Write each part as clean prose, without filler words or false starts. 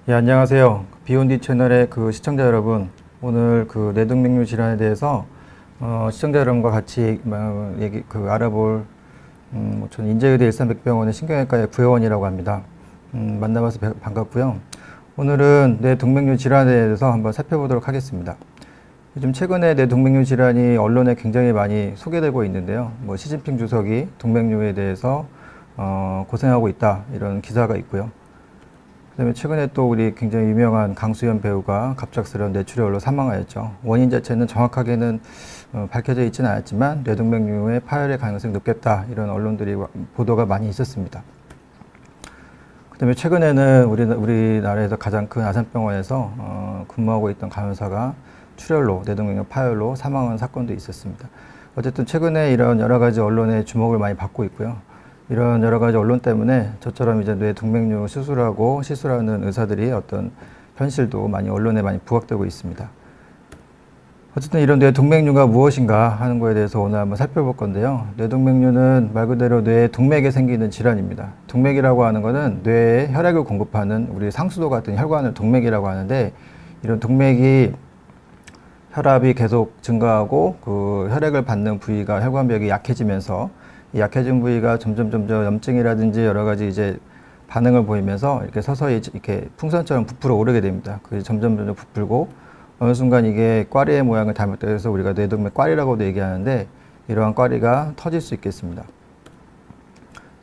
예, 안녕하세요. 비욘디 채널의 시청자 여러분, 오늘 뇌동맥류 질환에 대해서 시청자 여러분과 같이 알아볼 저는 인제의대 일산백병원의 신경외과의 부회원이라고 합니다. 만나봐서 반갑고요. 오늘은 뇌동맥류 질환에 대해서 한번 살펴보도록 하겠습니다. 요즘 최근에 뇌동맥류 질환이 언론에 굉장히 많이 소개되고 있는데요. 시진핑 주석이 동맥류에 대해서 고생하고 있다, 이런 기사가 있고요. 그다음에 최근에 또 우리 굉장히 유명한 강수연 배우가 갑작스러운 뇌출혈로 사망하였죠. 원인 자체는 정확하게는 밝혀져 있지는 않았지만 뇌동맥류의 파열의 가능성이 높겠다, 이런 언론들이 보도가 많이 있었습니다. 그다음에 최근에는 우리나라에서 가장 큰 아산병원에서 근무하고 있던 간호사가 출혈로, 뇌동맥류 파열로 사망한 사건도 있었습니다. 어쨌든 최근에 이런 여러 가지 언론의 주목을 많이 받고 있고요. 이런 여러 가지 언론 때문에 저처럼 이제 뇌동맥류 수술하고 시술하는 의사들이 어떤 현실도 많이 언론에 많이 부각되고 있습니다. 어쨌든 이런 뇌동맥류가 무엇인가 하는 거에 대해서 오늘 한번 살펴볼 건데요. 뇌동맥류는 말 그대로 뇌의 동맥에 생기는 질환입니다. 동맥이라고 하는 것은 뇌에 혈액을 공급하는 우리 상수도 같은 혈관을 동맥이라고 하는데, 이런 동맥이 혈압이 계속 증가하고 그 혈액을 받는 부위가 혈관벽이 약해지면서 이 약해진 부위가 점점 염증이라든지 여러 가지 이제 반응을 보이면서 이렇게 서서히 이렇게 풍선처럼 부풀어 오르게 됩니다. 그 점점 부풀고 어느 순간 이게 꽈리의 모양을 닮았다 해서 우리가 뇌동맥 꽈리라고도 얘기하는데, 이러한 꽈리가 터질 수 있겠습니다.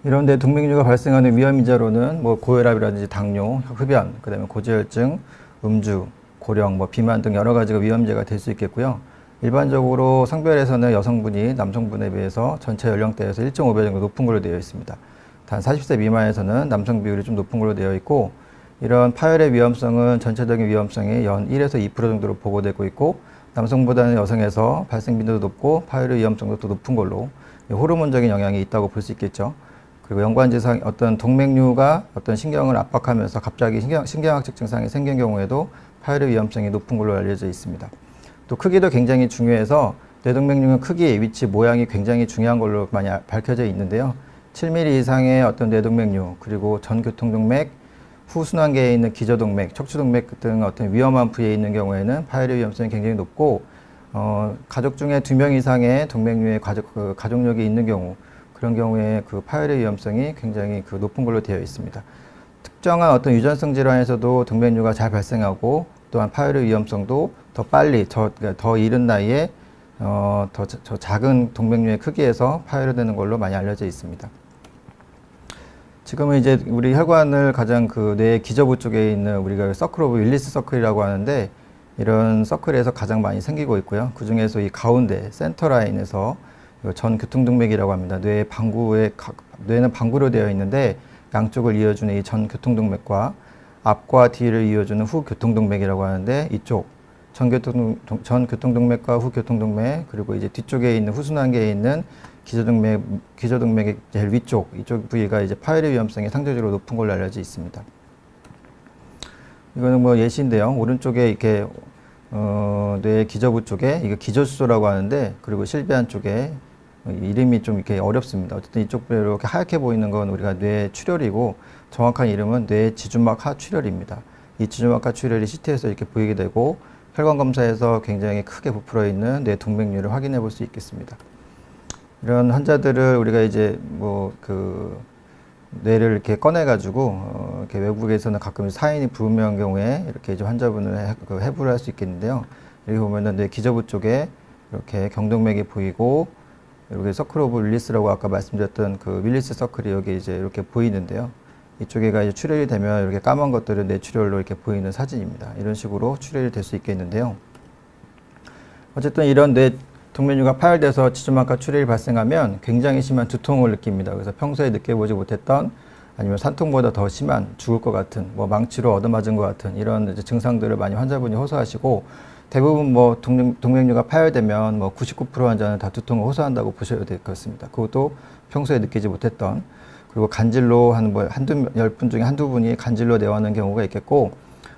이런 뇌동맥류가 발생하는 위험 인자로는 고혈압이라든지 당뇨, 흡연, 그다음에 고지혈증, 음주, 고령, 비만 등 여러 가지가 위험제가 될 수 있겠고요. 일반적으로 성별에서는 여성분이 남성분에 비해서 전체 연령대에서 1.5배 정도 높은 걸로 되어 있습니다. 단 40세 미만에서는 남성 비율이 좀 높은 걸로 되어 있고, 이런 파열의 위험성은 전체적인 위험성이 연 1에서 2% 정도로 보고되고 있고, 남성보다는 여성에서 발생 빈도도 높고 파열의 위험성도 또 높은 걸로 호르몬적인 영향이 있다고 볼 수 있겠죠. 그리고 연관지상 어떤 동맥류가 어떤 신경을 압박하면서 갑자기 신경학적 증상이 생긴 경우에도 파열의 위험성이 높은 걸로 알려져 있습니다. 또 크기도 굉장히 중요해서 뇌동맥류의 크기, 위치, 모양이 굉장히 중요한 걸로 많이 밝혀져 있는데요. 7mm 이상의 어떤 뇌동맥류, 그리고 전교통동맥, 후순환계에 있는 기저동맥, 척추동맥 등 어떤 위험한 부위에 있는 경우에는 파열의 위험성이 굉장히 높고, 가족 중에 2명 이상의 동맥류의 가족력이 있는 경우, 그런 경우에 그 파열의 위험성이 굉장히 높은 걸로 되어 있습니다. 특정한 어떤 유전성 질환에서도 동맥류가 잘 발생하고, 또한 파열의 위험성도 더 빨리, 더 이른 나이에 더 작은 동맥류의 크기에서 파열되는 걸로 많이 알려져 있습니다. 지금은 이제 우리 혈관을 가장 뇌의 기저부 쪽에 있는 우리가 서클 오브 윌리스 서클이라고 하는데, 이런 서클에서 가장 많이 생기고 있고요. 그 중에서 이 가운데 센터 라인에서 전교통동맥이라고 합니다. 뇌는 방구로 되어 있는데 양쪽을 이어주는 이 전교통동맥과 앞과 뒤를 이어주는 후교통동맥이라고 하는데, 이쪽 전교통동맥과 후교통동맥, 그리고 이제 뒤쪽에 있는 후순환계에 있는 기저동맥의 제일 위쪽, 이쪽 부위가 이제 파열의 위험성이 상대적으로 높은 걸로 알려져 있습니다. 이거는 예시인데요. 오른쪽에 이렇게 뇌 기저부 쪽에 이거 기저수소라고 하는데, 그리고 실비안 쪽에 이름이 좀 이렇게 어렵습니다. 어쨌든 이쪽 부위로 이렇게 하얗게 보이는 건 우리가 뇌출혈이고, 정확한 이름은 뇌지주막 하출혈입니다. 이 지주막 하출혈이 CT에서 이렇게 보이게 되고, 혈관 검사에서 굉장히 크게 부풀어 있는 뇌동맥류를 확인해 볼 수 있겠습니다. 이런 환자들을 우리가 이제 뇌를 이렇게 꺼내 가지고 이렇게 외국에서는 가끔 사인이 불분명한 경우에 이렇게 이제 환자분을 해부를 할 수 있겠는데요. 여기 보면은 뇌 기저부 쪽에 이렇게 경동맥이 보이고, 이렇게 서클 오브 윌리스라고 아까 말씀드렸던 윌리스 서클이 여기 이제 이렇게 보이는데요. 이쪽에가 이제 출혈이 되면 이렇게 까만 것들은 뇌출혈로 이렇게 보이는 사진입니다. 이런 식으로 출혈이 될 수 있겠는데요. 어쨌든 이런 뇌동맥류가 파열돼서 지주막하 출혈이 발생하면 굉장히 심한 두통을 느낍니다. 그래서 평소에 느껴보지 못했던, 아니면 산통보다 더 심한, 죽을 것 같은, 망치로 얻어맞은 것 같은 이런 이제 증상들을 많이 환자분이 호소하시고, 대부분 동맥류가 파열되면 99% 환자는 다 두통을 호소한다고 보셔야 될 것 같습니다. 그것도 평소에 느끼지 못했던, 그리고 간질로 한 10분 중에 한두 분이 간질로 내원하는 경우가 있겠고,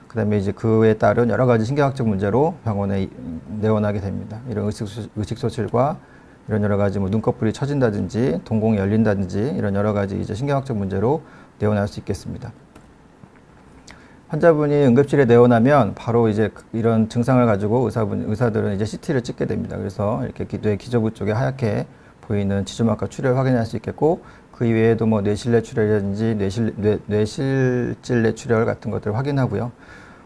그 다음에 이제 그에 따른 여러 가지 신경학적 문제로 병원에 내원하게 됩니다. 이런 의식소실과 이런 여러 가지 눈꺼풀이 처진다든지, 동공이 열린다든지, 이런 여러 가지 이제 신경학적 문제로 내원할 수 있겠습니다. 환자분이 응급실에 내원하면 바로 이제 이런 증상을 가지고 의사들은 이제 CT를 찍게 됩니다. 그래서 이렇게 뇌 기저부 쪽에 하얗게 보이는 지주막과 출혈을 확인할 수 있겠고, 그 이외에도 뭐 뇌실내 출혈이라든지 뇌실질내 출혈 같은 것들을 확인하고요.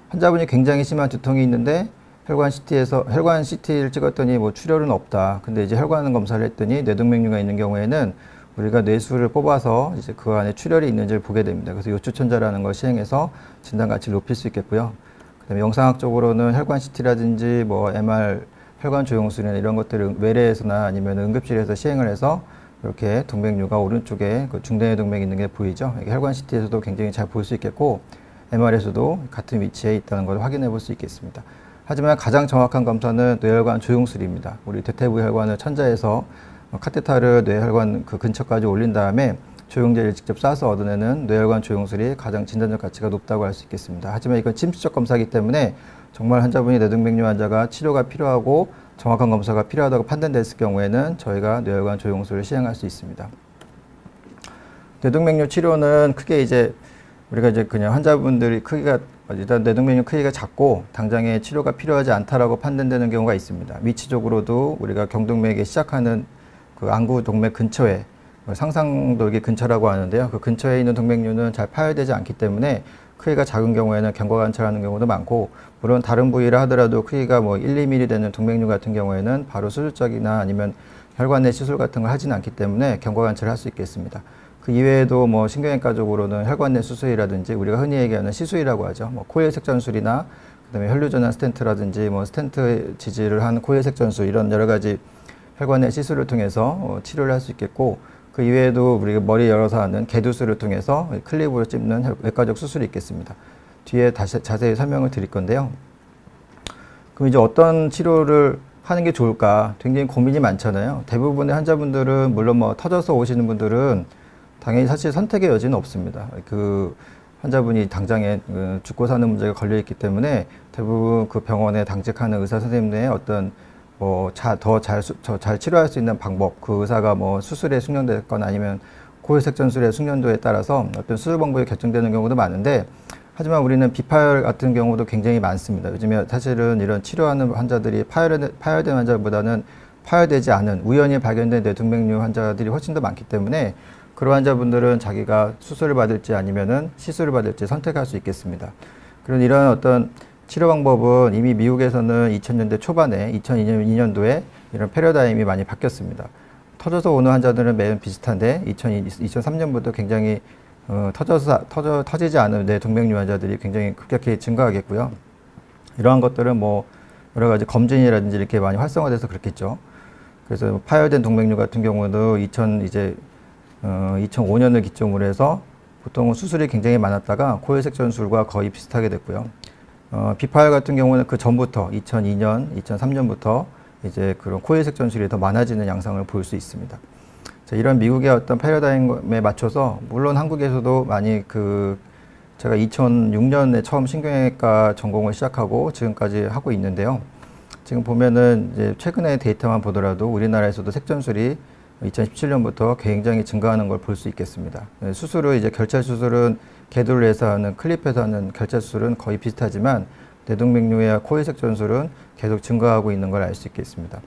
환자분이 굉장히 심한 두통이 있는데 혈관 CT를 찍었더니 뭐 출혈은 없다. 근데 이제 혈관 검사를 했더니 뇌동맥류가 있는 경우에는 우리가 뇌수를 뽑아서 이제 그 안에 출혈이 있는지를 보게 됩니다. 그래서 요추천자라는 걸 시행해서 진단 가치를 높일 수 있겠고요. 그다음에 영상학적으로는 혈관 CT라든지 뭐 MR 혈관 조영술이나 이런 것들을 외래에서나 아니면 응급실에서 시행을 해서 이렇게 동맥류가 오른쪽에 그 중대뇌 동맥이 있는 게 보이죠. 이게 혈관 CT에서도 굉장히 잘 볼 수 있겠고, MR에서도 같은 위치에 있다는 걸 확인해 볼 수 있겠습니다. 하지만 가장 정확한 검사는 뇌혈관 조영술입니다. 우리 대퇴부 혈관을 천자에서 카테터를 뇌혈관 그 근처까지 올린 다음에 조영제를 직접 쏴서 얻어내는 뇌혈관 조영술이 가장 진단적 가치가 높다고 할 수 있겠습니다. 하지만 이건 침수적 검사이기 때문에 정말 환자분이 뇌동맥류 환자가 치료가 필요하고 정확한 검사가 필요하다고 판단됐을 경우에는 저희가 뇌혈관 조영술을 시행할 수 있습니다. 뇌동맥류 치료는 크게 이제 우리가 이제 그냥 환자분들이 일단 뇌동맥류 크기가 작고 당장에 치료가 필요하지 않다라고 판단되는 경우가 있습니다. 위치적으로도 우리가 경동맥에 시작하는 그 안구 동맥 근처에 상상돌기 근처라고 하는데요. 그 근처에 있는 동맥류는 잘 파열되지 않기 때문에 크기가 작은 경우에는 경과관찰하는 경우도 많고, 물론 다른 부위를 하더라도 크기가 뭐 1, 2mm 되는 동맥류 같은 경우에는 바로 수술적이나 아니면 혈관 내 시술 같은 걸 하지는 않기 때문에 경과관찰을 할 수 있겠습니다. 그 이외에도 뭐 신경외과적으로는 혈관 내 수술이라든지 우리가 흔히 얘기하는 시술이라고 하죠. 뭐 코일색전술이나 그다음에 혈류전환 스텐트라든지 뭐 스텐트 지지를 한 코일색전술, 이런 여러 가지 혈관 내 시술을 통해서 치료를 할 수 있겠고, 그 이외에도 우리가 머리 열어서 하는 개두술을 통해서 클립으로 찝는 외과적 수술이 있겠습니다. 뒤에 다시 자세히 설명을 드릴 건데요. 그럼 이제 어떤 치료를 하는 게 좋을까? 굉장히 고민이 많잖아요. 대부분의 환자분들은 물론 뭐 터져서 오시는 분들은 당연히 사실 선택의 여지는 없습니다. 그 환자분이 당장에 죽고 사는 문제가 걸려 있기 때문에 대부분 그 병원에 당직하는 의사 선생님의 어떤 뭐 더 잘 치료할 수 있는 방법, 그 의사가 뭐 수술에 숙련됐거나 아니면 코일색전술의 숙련도에 따라서 어떤 수술 방법이 결정되는 경우도 많은데, 하지만 우리는 비파열 같은 경우도 굉장히 많습니다. 요즘에 사실은 이런 치료하는 환자들이 파열된 환자보다는 파열되지 않은 우연히 발견된 뇌동맥류 환자들이 훨씬 더 많기 때문에 그런 환자분들은 자기가 수술을 받을지 아니면은 시술을 받을지 선택할 수 있겠습니다. 그런 이런 어떤 치료 방법은 이미 미국에서는 2000년대 초반에 2002년도에 이런 패러다임이 많이 바뀌었습니다. 터져서 오는 환자들은 매우 비슷한데 2003년부터 굉장히 터지지 않은 뇌동맥류 환자들이 굉장히 급격히 증가하겠고요. 이러한 것들은 뭐 여러 가지 검진이라든지 이렇게 많이 활성화돼서 그렇겠죠. 그래서 파열된 동맥류 같은 경우도 2005년을 기점으로 해서 보통은 수술이 굉장히 많았다가 코일색전술과 거의 비슷하게 됐고요. 비파열 같은 경우는 그 전부터 2002년, 2003년부터 이제 그런 코일색전술이 더 많아지는 양상을 볼 수 있습니다. 자, 이런 미국의 어떤 패러다임에 맞춰서 물론 한국에서도 많이 제가 2006년에 처음 신경외과 전공을 시작하고 지금까지 하고 있는데요. 지금 보면은 이제 최근의 데이터만 보더라도 우리나라에서도 색전술이 2017년부터 굉장히 증가하는 걸 볼 수 있겠습니다. 수술은 이제 결찰 수술은 개도를 해서 하는 클립해서 하는 결찰 수술은 거의 비슷하지만 뇌동맥류와 코일색전술은 계속 증가하고 있는 걸 알 수 있겠습니다.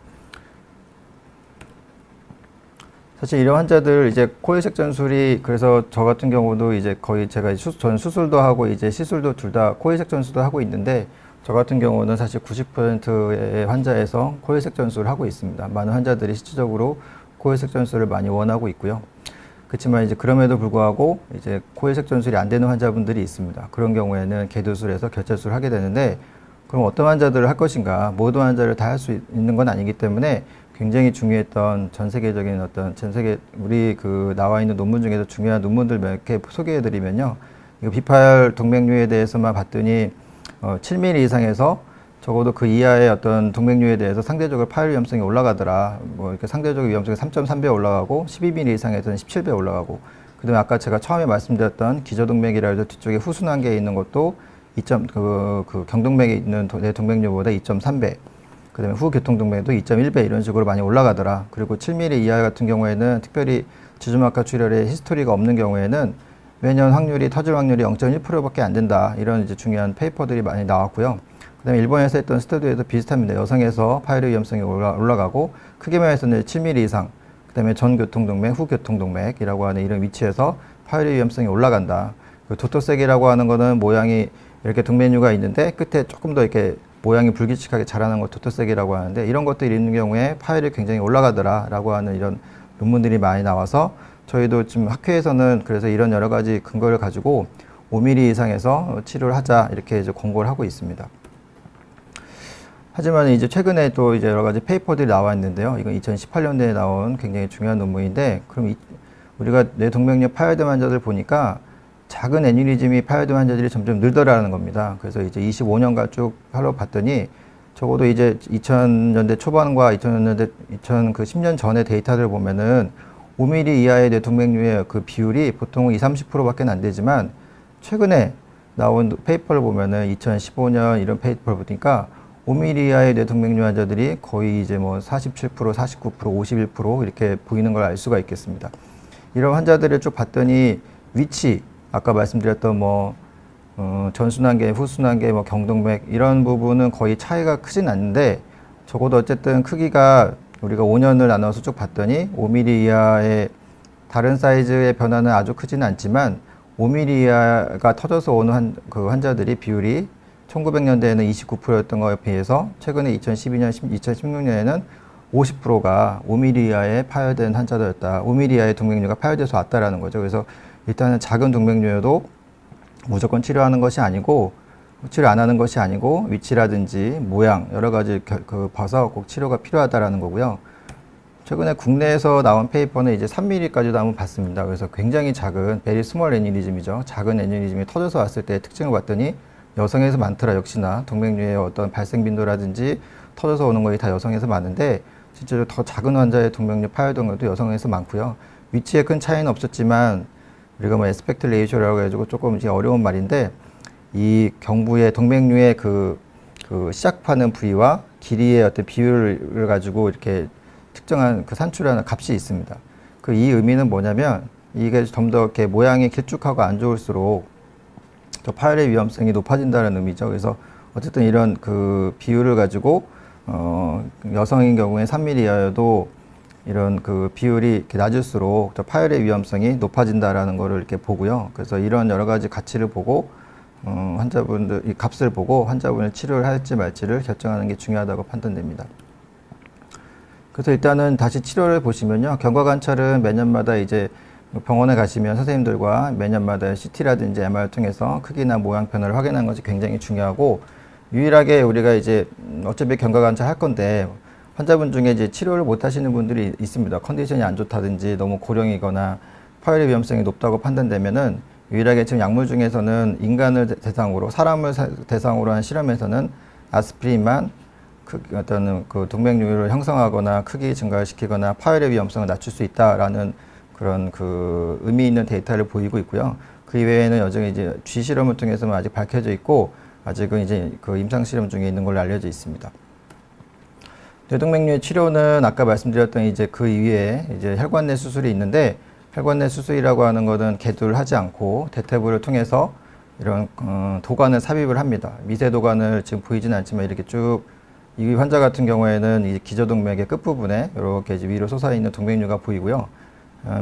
사실 이런 환자들 이제 코일색전술이, 그래서 저 같은 경우도 이제 거의 제가 전 수술도 하고 이제 시술도 둘 다 코일색전술도 하고 있는데, 저 같은 경우는 사실 90%의 환자에서 코일색전술을 하고 있습니다. 많은 환자들이 실질적으로 코일색전술을 많이 원하고 있고요. 그렇지만 이제 그럼에도 불구하고 이제 코일색전술이 안 되는 환자분들이 있습니다. 그런 경우에는 개두술에서 결찰술을 하게 되는데, 그럼 어떤 환자들을 할 것인가? 모든 환자를 다 할 수 있는 건 아니기 때문에 굉장히 중요했던 전 세계적인 우리 나와 있는 논문 중에서 중요한 논문들 몇 개 소개해 드리면요. 이거 비파열 동맥류에 대해서만 봤더니 7mm 이상에서 적어도 그 이하의 어떤 동맥류에 대해서 상대적으로 파열 위험성이 올라가더라. 뭐 이렇게 상대적 위험성이 3.3배 올라가고 12mm 이상에서는 17배 올라가고, 그다음에 아까 제가 처음에 말씀드렸던 기저동맥이라 해서 뒤쪽에 후순환계에 있는 것도 경동맥에 있는 동맥류보다 2.3배, 그다음에 후교통동맥도 2.1배 이런 식으로 많이 올라가더라. 그리고 7mm 이하 같은 경우에는 특별히 지주막하 출혈의 히스토리가 없는 경우에는 매년 확률이 터질 확률이 0.1%밖에 안 된다. 이런 이제 중요한 페이퍼들이 많이 나왔고요. 그다음에 일본에서 했던 스터디에도 비슷합니다. 여성에서 파열의 위험성이 올라가고 크기만 해서는 7mm 이상, 그다음에 전교통동맥, 후교통동맥이라고 하는 이런 위치에서 파열의 위험성이 올라간다. 그 도토색이라고 하는 거는 모양이 이렇게 동맥류가 있는데 끝에 조금 더 이렇게 모양이 불규칙하게 자라는 걸 도토색이라고 하는데, 이런 것들이 있는 경우에 파열이 굉장히 올라가더라라고 하는 이런 논문들이 많이 나와서 저희도 지금 학회에서는 그래서 이런 여러 가지 근거를 가지고 5mm 이상에서 치료를 하자 이렇게 이제 권고를 하고 있습니다. 하지만 이제 최근에 또 이제 여러 가지 페이퍼들이 나와 있는데요. 이건 2018년도에 나온 굉장히 중요한 논문인데, 그럼 우리가 뇌동맥류 파열된 환자들 보니까 작은 애뉴리즘이 파열된 환자들이 점점 늘더라는 겁니다. 그래서 이제 25년간 쭉 살펴봤더니 적어도 이제 2000년대 초반과 2010년 전의 데이터를 보면은 5mm 이하의 뇌동맥류의 그 비율이 보통 20-30%밖에 안 되지만, 최근에 나온 페이퍼를 보면은 2015년 이런 페이퍼를 보니까 5mm 이하의 뇌동맥류 환자들이 거의 이제 뭐 47%, 49%, 51% 이렇게 보이는 걸 알 수가 있겠습니다. 이런 환자들을 쭉 봤더니 위치, 아까 말씀드렸던 뭐 전순환계, 후순환계, 뭐 경동맥 이런 부분은 거의 차이가 크진 않는데, 적어도 어쨌든 크기가 우리가 5년을 나눠서 쭉 봤더니 5mm 이하의 다른 사이즈의 변화는 아주 크지는 않지만 5mm 이하가 터져서 오는 그 환자들이 비율이 1900년대에는 29%였던 거에 비해서 최근에 2012년, 2016년에는 50%가 5mm 이하의 파열된 환자들이었다. 5mm 이하의 동맥류가 파열돼서 왔다라는 거죠. 그래서 일단은 작은 동맥류여도 무조건 치료하는 것이 아니고, 치료 안 하는 것이 아니고 위치라든지 모양 여러 가지 봐서 꼭 치료가 필요하다라는 거고요. 최근에 국내에서 나온 페이퍼는 이제 3mm까지도 한번 봤습니다. 그래서 굉장히 작은 베리 스몰 애뉴리즘이죠. 작은 애뉴리즘이 터져서 왔을 때 특징을 봤더니 여성에서 많더라. 역시나 동맥류의 어떤 발생 빈도라든지 터져서 오는 것이 다 여성에서 많은데, 실제로 더 작은 환자의 동맥류 파열된 것도 여성에서 많고요. 위치에 큰 차이는 없었지만 우리가 뭐 에스펙트 레이쇼라고 해가지고 조금 이제 어려운 말인데, 이 경부의 동맥류의 그 시작하는 부위와 길이의 어떤 비율을 가지고 이렇게 특정한 그 산출하는 값이 있습니다. 그 이 의미는 뭐냐면, 이게 좀 더 이렇게 모양이 길쭉하고 안 좋을수록 더 파열의 위험성이 높아진다는 의미죠. 그래서 어쨌든 이런 그 비율을 가지고 여성인 경우에 3mm 이하여도 이런 그 비율이 이렇게 낮을수록 더 파열의 위험성이 높아진다라는 거를 이렇게 보고요. 그래서 이런 여러 가지 가치를 보고 환자분들 이 값을 보고 환자분을 치료를 할지 말지를 결정하는 게 중요하다고 판단됩니다. 그래서 일단은 다시 치료를 보시면요. 경과관찰은 매년마다 이제 병원에 가시면 선생님들과 매년마다 CT라든지 MR을 통해서 크기나 모양 변화를 확인하는 것이 굉장히 중요하고, 유일하게 우리가 이제 어차피 경과관찰 할 건데 환자분 중에 이제 치료를 못 하시는 분들이 있습니다. 컨디션이 안 좋다든지 너무 고령이거나 파열의 위험성이 높다고 판단되면은, 유일하게 지금 약물 중에서는 인간을 대상으로, 사람을 대상으로 한 실험에서는 아스피린만 어떤 그 동맥류를 형성하거나 크기 증가를 시키거나 파열의 위험성을 낮출 수 있다라는 그런 그 의미 있는 데이터를 보이고 있고요. 그 이외에는 여전히 이제 쥐 실험을 통해서만 아직 밝혀져 있고, 아직은 이제 그 임상 실험 중에 있는 걸로 알려져 있습니다. 뇌동맥류의 치료는 아까 말씀드렸던 이제 그 이외에 이제 혈관내 수술이 있는데, 혈관내 수술이라고 하는 것은 개두를 하지 않고 대퇴부를 통해서 이런 도관을 삽입을 합니다. 미세도관을 지금 보이지는 않지만 이렇게 쭉, 이 환자 같은 경우에는 이 기저동맥의 끝부분에 이렇게 이제 위로 솟아있는 동맥류가 보이고요.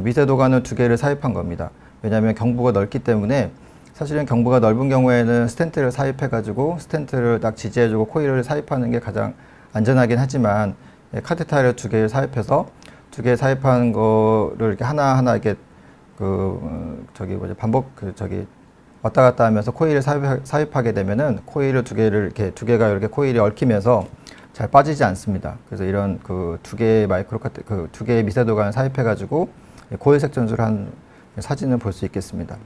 미세도관을 2개를 삽입한 겁니다. 왜냐하면 경부가 넓기 때문에, 사실은 경부가 넓은 경우에는 스텐트를 삽입해가지고 스텐트를 딱 지지해주고 코일을 삽입하는 게 가장 안전하긴 하지만, 카테터를 2개를 삽입해서 2개 삽입하는 거를 이렇게 하나하나 이렇게 왔다 갔다 하면서 코일을 삽입하게 되면은 코일을 2개를 이렇게 2개가 이렇게 코일이 얽히면서 잘 빠지지 않습니다. 그래서 이런 그 2개의 그 2개의 미세도관을 삽입해가지고 고혈색 전술을 한 사진을 볼 수 있겠습니다.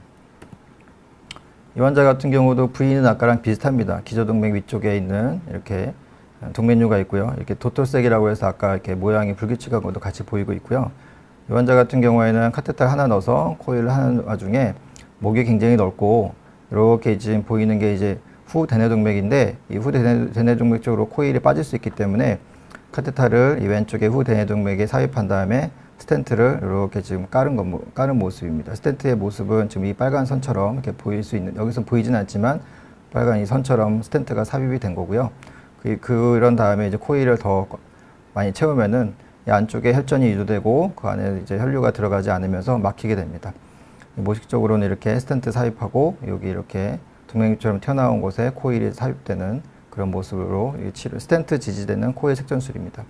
이 환자 같은 경우도 부위는 아까랑 비슷합니다. 기저동맥 위쪽에 있는 이렇게 동맥류가 있고요. 이렇게 도토색이라고 해서 아까 이렇게 모양이 불규칙한 것도 같이 보이고 있고요. 이 환자 같은 경우에는 카테터 하나 넣어서 코일을 하는 와중에 목이 굉장히 넓고, 이렇게 지금 보이는 게 이제 후대뇌동맥인데, 이 후대뇌동맥 쪽으로 코일이 빠질 수 있기 때문에 카테터를 이 왼쪽에 후대뇌동맥에 삽입한 다음에 스텐트를 이렇게 지금 깔은 모습입니다. 스텐트의 모습은 지금 이 빨간 선처럼 이렇게 보일 수 있는, 여기서 보이진 않지만 빨간 이 선처럼 스텐트가 삽입이 된 거고요. 그런 다음에 이제 코일을 더 많이 채우면은 이 안쪽에 혈전이 유도되고 그 안에 이제 혈류가 들어가지 않으면서 막히게 됩니다. 모식적으로는 이렇게 스텐트 삽입하고 여기 이렇게 동맥류처럼 튀어나온 곳에 코일이 삽입되는 그런 모습으로 스텐트 지지되는 코일 색전술입니다.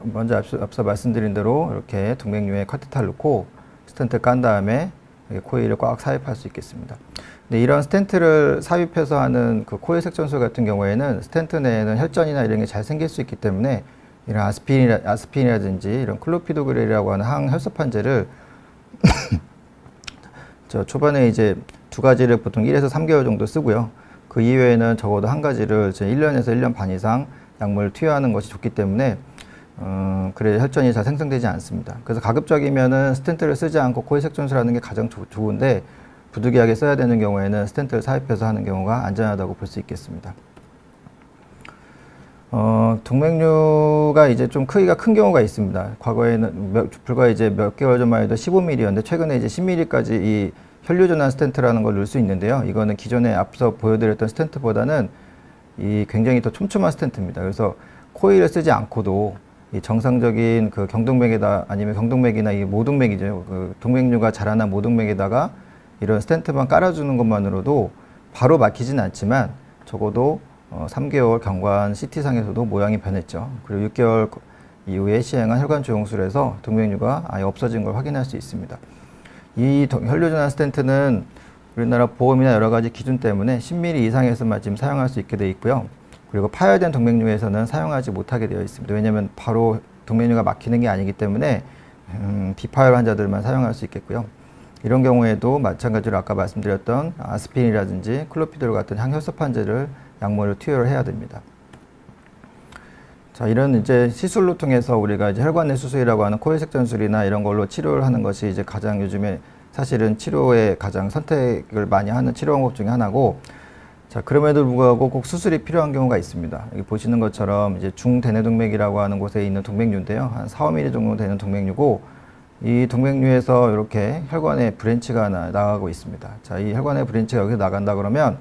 먼저 앞서 말씀드린 대로 이렇게 동맥류에 카테터를 넣고 스텐트 깐 다음에 코일을 꽉 삽입할 수 있겠습니다. 근데 이런 스텐트를 삽입해서 하는 그 코일 색전술 같은 경우에는 스텐트 내에는 혈전이나 이런 게 잘 생길 수 있기 때문에 이런 아스피린이라든지 이런 클로피도그렐이라고 하는 항혈소판제를 초반에 이제 두 가지를 보통 1에서 3개월 정도 쓰고요. 그 이외에는 적어도 한 가지를 1년에서 1년 반 이상 약물을 투여하는 것이 좋기 때문에 그래 혈전이 잘 생성되지 않습니다. 그래서 가급적이면은 스텐트를 쓰지 않고 코일 색전술하는 게 가장 좋은데 부득이하게 써야 되는 경우에는 스텐트를 삽입해서 하는 경우가 안전하다고 볼 수 있겠습니다. 동맥류가 이제 좀 크기가 큰 경우가 있습니다. 과거에는 불과 이제 몇 개월 전만 해도 15mm였는데 최근에 이제 10mm까지 이 혈류 전환 스텐트라는 걸 넣을 수 있는데요. 이거는 기존에 앞서 보여드렸던 스텐트보다는 이 굉장히 더 촘촘한 스텐트입니다. 그래서 코일을 쓰지 않고도 이 정상적인 그 경동맥에다 아니면 경동맥이나 이 모동맥이죠. 그 동맥류가 자라난 모동맥에다가 이런 스텐트만 깔아주는 것만으로도 바로 막히진 않지만 적어도 3개월 경관 CT상에서도 모양이 변했죠. 그리고 6개월 이후에 시행한 혈관 조영술에서 동맥류가 아예 없어진 걸 확인할 수 있습니다. 이 혈류전환 스텐트는 우리나라 보험이나 여러 가지 기준 때문에 10mm 이상에서만 지금 사용할 수 있게 되어 있고요. 그리고 파열된 동맥류에서는 사용하지 못하게 되어 있습니다. 왜냐하면 바로 동맥류가 막히는 게 아니기 때문에 비파열 환자들만 사용할 수 있겠고요. 이런 경우에도 마찬가지로 아까 말씀드렸던 아스피린이라든지 클로피도를 같은 항혈소판제를 약물을 투여를 해야 됩니다. 자, 이런 이제 시술로 통해서 우리가 이제 혈관 내 수술이라고 하는 코일 색전술이나 이런 걸로 치료를 하는 것이 이제 가장 요즘에 사실은 치료에 가장 선택을 많이 하는 치료 방법 중에 하나고, 자, 그럼에도 불구하고 꼭 수술이 필요한 경우가 있습니다. 여기 보시는 것처럼 이제 중대뇌동맥이라고 하는 곳에 있는 동맥류인데요. 한 4, 5mm 정도 되는 동맥류고, 이 동맥류에서 이렇게 혈관에 브랜치가 나가고 있습니다. 자, 이 혈관에 브랜치가 여기서 나간다 그러면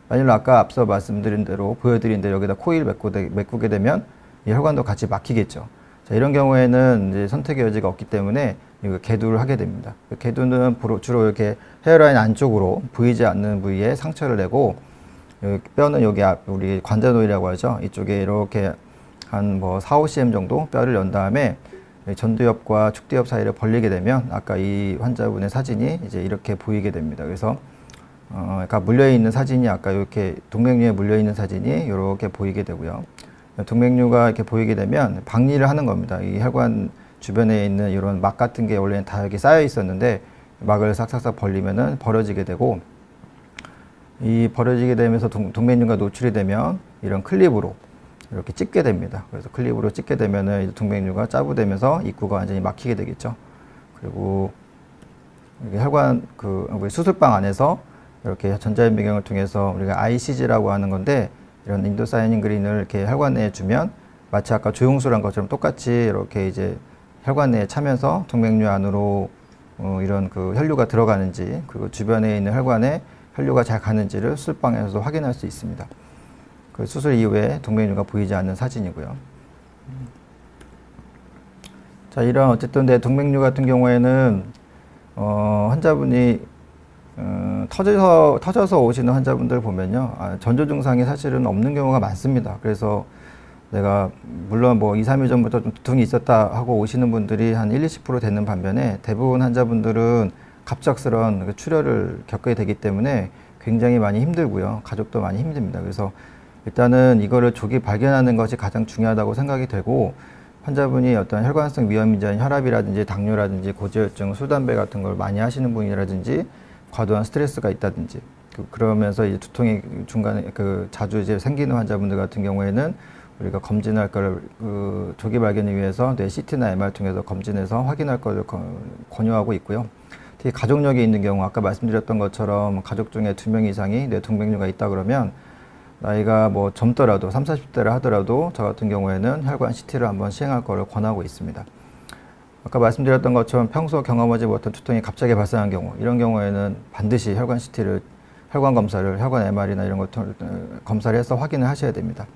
만일 아까 앞서 말씀드린 대로 보여드린 대로 여기다 코일 메꾸게 되면 이 혈관도 같이 막히겠죠. 자, 이런 경우에는 이제 선택의 여지가 없기 때문에 이거 개두를 하게 됩니다. 개두는 주로 이렇게 헤어라인 안쪽으로 보이지 않는 부위에 상처를 내고, 여기 뼈는 여기 우리 관자노이라고 하죠. 이쪽에 이렇게 한 뭐 4, 5cm 정도 뼈를 연 다음에 전두엽과 축두엽 사이를 벌리게 되면 아까 이 환자분의 사진이 이제 이렇게 보이게 됩니다. 그래서 그러니까 물려있는 사진이 아까 이렇게 동맥류에 물려있는 사진이 이렇게 보이게 되고요. 동맥류가 이렇게 보이게 되면 박리를 하는 겁니다. 이 혈관 주변에 있는 이런 막 같은 게 원래는 다 여기 쌓여 있었는데 막을 싹싹싹 벌리면은 벌어지게 되고, 이 벌어지게 되면서 동맥류가 노출이 되면 이런 클립으로 이렇게 찢게 됩니다. 그래서 클립으로 찢게 되면은 동맥류가 짜부되면서 입구가 완전히 막히게 되겠죠. 그리고 혈관 우리 수술방 안에서 이렇게 전자현미경을 통해서 우리가 ICG라고 하는 건데, 이런 인도사이닌 그린을 이렇게 혈관 내에 주면 마치 아까 조영술한 것처럼 똑같이 이렇게 이제 혈관 내에 차면서 동맥류 안으로 이런 그 혈류가 들어가는지, 그리고 주변에 있는 혈관에 혈류가 잘 가는지를 수술방에서도 확인할 수 있습니다. 그 수술 이후에 동맥류가 보이지 않는 사진이고요. 자, 이런 어쨌든 내 동맥류 같은 경우에는 환자분이 터져서 오시는 환자분들 보면요, 전조 증상이 사실은 없는 경우가 많습니다. 그래서 내가 물론 뭐 2, 3일 전부터 좀 두통이 있었다 하고 오시는 분들이 한 1, 20% 되는 반면에 대부분 환자분들은 갑작스러운 출혈을 겪게 되기 때문에 굉장히 많이 힘들고요. 가족도 많이 힘듭니다. 그래서 일단은 이거를 조기 발견하는 것이 가장 중요하다고 생각이 되고, 환자분이 어떤 혈관성 위험인자인 혈압이라든지 당뇨라든지 고지혈증, 술, 담배 같은 걸 많이 하시는 분이라든지 과도한 스트레스가 있다든지 그러면서 이제 두통이 중간에 자주 이제 생기는 환자분들 같은 경우에는 우리가 검진할 걸 조기 발견을 위해서 뇌 CT나 MR 통해서 검진해서 확인할 것을 권유하고 있고요. 특히 가족력이 있는 경우, 아까 말씀드렸던 것처럼 가족 중에 2명 이상이 뇌동맥류가 있다 그러면 나이가 뭐 젊더라도 30, 40대를 하더라도 저 같은 경우에는 혈관 CT를 한번 시행할 거를 권하고 있습니다. 아까 말씀드렸던 것처럼 평소 경험하지 못한 두통이 갑자기 발생한 경우, 이런 경우에는 반드시 혈관 CT를, 혈관 검사를, 혈관 MR이나 이런 것들 검사를 해서 확인을 하셔야 됩니다.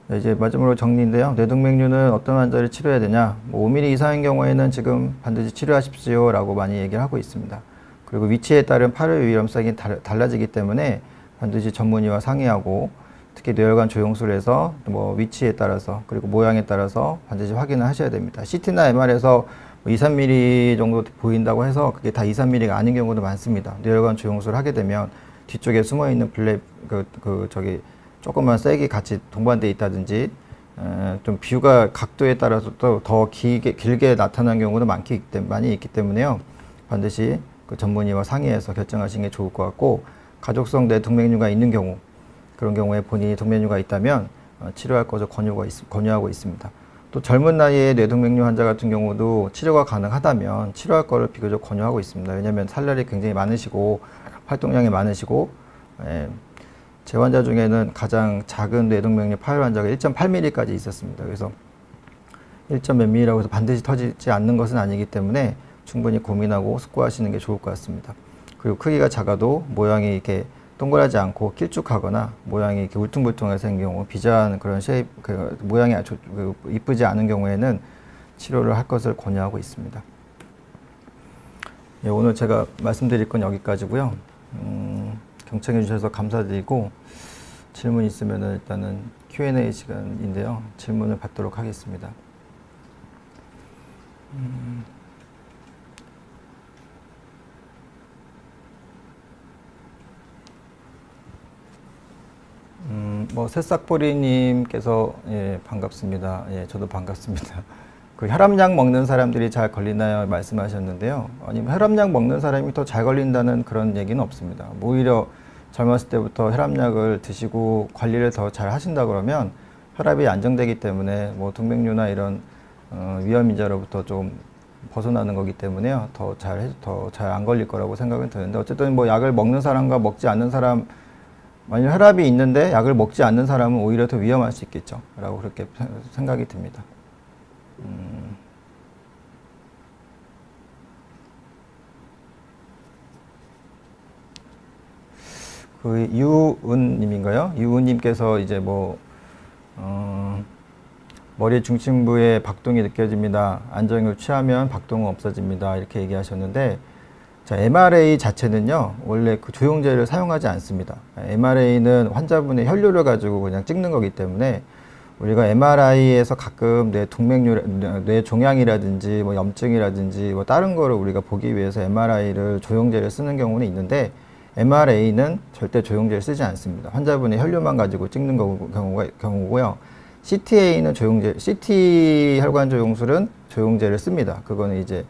네, 이제 마지막으로 정리인데요. 뇌동맥류는 어떤 환자를 치료해야 되냐? 뭐 5mm 이상인 경우에는 지금 반드시 치료하십시오 라고 많이 얘기를 하고 있습니다. 그리고 위치에 따른 파열 위험성이 달라지기 때문에 반드시 전문의와 상의하고, 특히 뇌혈관 조영술을 해서 뭐 위치에 따라서 그리고 모양에 따라서 반드시 확인을 하셔야 됩니다. CT나 MR에서 2, 3mm 정도 보인다고 해서 그게 다 2, 3mm가 아닌 경우도 많습니다. 뇌혈관 조영술을 하게 되면 뒤쪽에 숨어 있는 블랙 조금만 색이 같이 동반되어 있다든지 좀 뷰가 각도에 따라서 또 더 길게 나타나는 경우도 많이 있기 때문에요. 반드시 그 전문의와 상의해서 결정하시는 게 좋을 것 같고, 가족성 뇌동맥류가 있는 경우, 그런 경우에 본인이 동맥류가 있다면 치료할 것을 권유하고 있습니다. 또 젊은 나이에 뇌동맥류 환자 같은 경우도 치료가 가능하다면 치료할 것을 비교적 권유하고 있습니다. 왜냐하면 살날이 굉장히 많으시고 활동량이 많으시고, 제 환자 중에는 가장 작은 뇌동맥류 파열 환자가 1.8mm까지 있었습니다. 그래서 1몇 mm라고 해서 반드시 터지지 않는 것은 아니기 때문에 충분히 고민하고 숙고하시는 게 좋을 것 같습니다. 그리고 크기가 작아도 모양이 이렇게 동그랗지 않고 길쭉하거나 모양이 이렇게 울퉁불퉁하게 생긴 경우, 비자한 그런 모양이 이쁘지 않은 경우에는 치료를 할 것을 권유하고 있습니다. 예, 오늘 제가 말씀드릴 건 여기까지고요. 경청해 주셔서 감사드리고, 질문 있으면 일단은 Q&A 시간인데요. 질문을 받도록 하겠습니다. 새싹보리님께서, 예, 반갑습니다. 예, 저도 반갑습니다. 그 혈압약 먹는 사람들이 잘 걸리나요? 말씀하셨는데요. 아니, 혈압약 먹는 사람이 더 잘 걸린다는 그런 얘기는 없습니다. 오히려 젊었을 때부터 혈압약을 드시고 관리를 더 잘 하신다 그러면 혈압이 안정되기 때문에 뭐 동맥류나 이런 위험 인자로부터 좀 벗어나는 거기 때문에요. 더 잘 안 걸릴 거라고 생각은 드는데, 어쨌든 뭐 약을 먹는 사람과 먹지 않는 사람, 만약 혈압이 있는데 약을 먹지 않는 사람은 오히려 더 위험할 수 있겠죠 라고 그렇게 생각이 듭니다. 그 유은님인가요? 유은님께서 이제 머리 중심부에 박동이 느껴집니다. 안정을 취하면 박동은 없어집니다. 이렇게 얘기하셨는데, 자, MRA 자체는요, 원래 그 조영제를 사용하지 않습니다. MRA는 환자분의 혈류를 가지고 그냥 찍는 거기 때문에, 우리가 MRI에서 가끔 뇌 종양이라든지 뭐 염증이라든지 뭐 다른 거를 우리가 보기 위해서 MRI를 조영제를 쓰는 경우는 있는데, MRA는 절대 조영제를 쓰지 않습니다. 환자분의 혈류만 가지고 찍는 경우고요. CTA는 CT 혈관 조영술은 조영제를 씁니다. 그거는 이제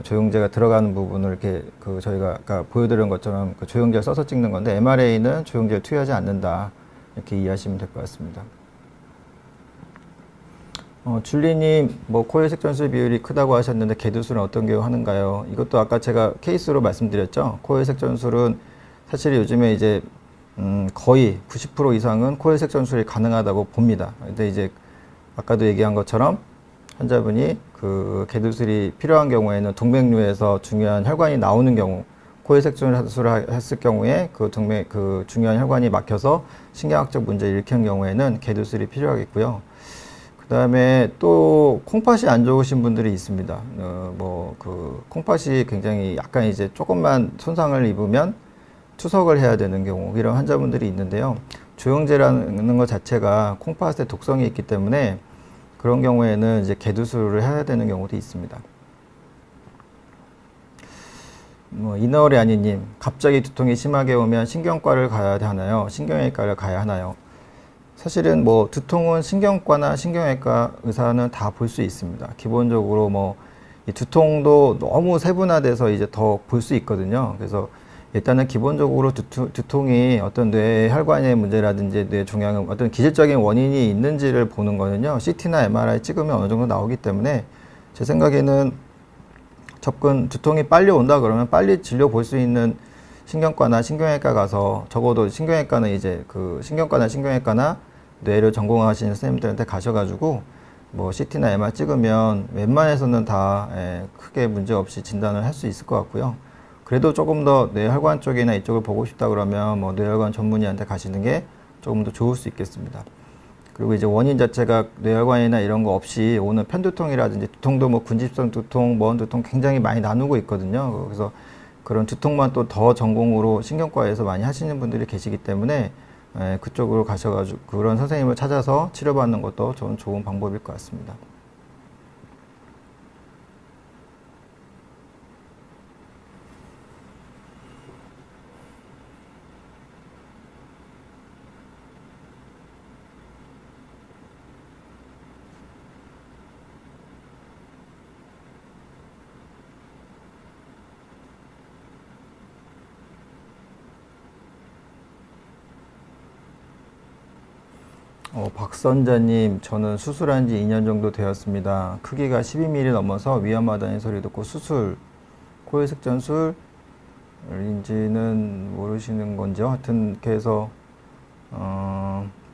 조영제가 들어가는 부분을 이렇게 저희가 아까 보여드린 것처럼 그 조영제를 써서 찍는 건데, MRA는 조영제를 투여하지 않는다. 이렇게 이해하시면 될 것 같습니다. 줄리님, 코회색 전술 비율이 크다고 하셨는데 개두술은 어떤 경우 하는가요? 이것도 아까 제가 케이스로 말씀드렸죠. 코회색 전술은 사실 요즘에 이제 거의 90% 이상은 코회색 전술이 가능하다고 봅니다. 근데 이제 아까도 얘기한 것처럼 환자분이 그 개두술이 필요한 경우에는 동맥류에서 중요한 혈관이 나오는 경우, 코회색 전술을 했을 경우에 그 중요한 혈관이 막혀서 신경학적 문제를 일으키는 경우에는 개두술이 필요하겠고요. 그 다음에 또 콩팥이 안 좋으신 분들이 있습니다. 콩팥이 굉장히 약간 이제 조금만 손상을 입으면 투석을 해야 되는 경우, 이런 환자분들이 있는데요. 조영제라는 것 자체가 콩팥에 독성이 있기 때문에 그런 경우에는 이제 개두술을 해야 되는 경우도 있습니다. 이너리 아니님, 갑자기 두통이 심하게 오면 신경과를 가야 하나요? 신경외과를 가야 하나요? 사실은 두통은 신경과나 신경외과 의사는 다 볼 수 있습니다. 기본적으로 이 두통도 너무 세분화돼서 이제 더 볼 수 있거든요. 그래서 일단은 기본적으로 두통이 어떤 뇌 혈관의 문제라든지 뇌 종양은 어떤 기질적인 원인이 있는지를 보는 거는요, CT나 MRI 찍으면 어느 정도 나오기 때문에 제 생각에는 두통이 빨리 온다 그러면 빨리 진료 볼 수 있는 신경과나 신경외과 가서 적어도 신경외과는 이제 그 신경과나 뇌를 전공하시는 선생님들한테 가셔가지고 뭐 CT나 MR 찍으면 웬만해서는 다 크게 문제 없이 진단을 할 수 있을 것 같고요. 그래도 조금 더 뇌혈관 쪽이나 이쪽을 보고 싶다 그러면 뭐 뇌혈관 전문의한테 가시는 게 조금 더 좋을 수 있겠습니다. 그리고 이제 원인 자체가 뇌혈관이나 이런 거 없이 오는 편두통이라든지 두통도 뭐 군집성 두통, 먼 두통 굉장히 많이 나누고 있거든요. 그래서 그런 두통만 또 더 전공으로 신경과에서 많이 하시는 분들이 계시기 때문에 그쪽으로 가셔가지고 그런 선생님을 찾아서 치료받는 것도 저는 좋은 방법일 것 같습니다. 박선자님, 저는 수술한 지 2년 정도 되었습니다. 크기가 12mm 넘어서 위험하다는 소리 듣고 수술, 코에색전술인지는 모르시는 건지요. 하여튼 이렇게 해서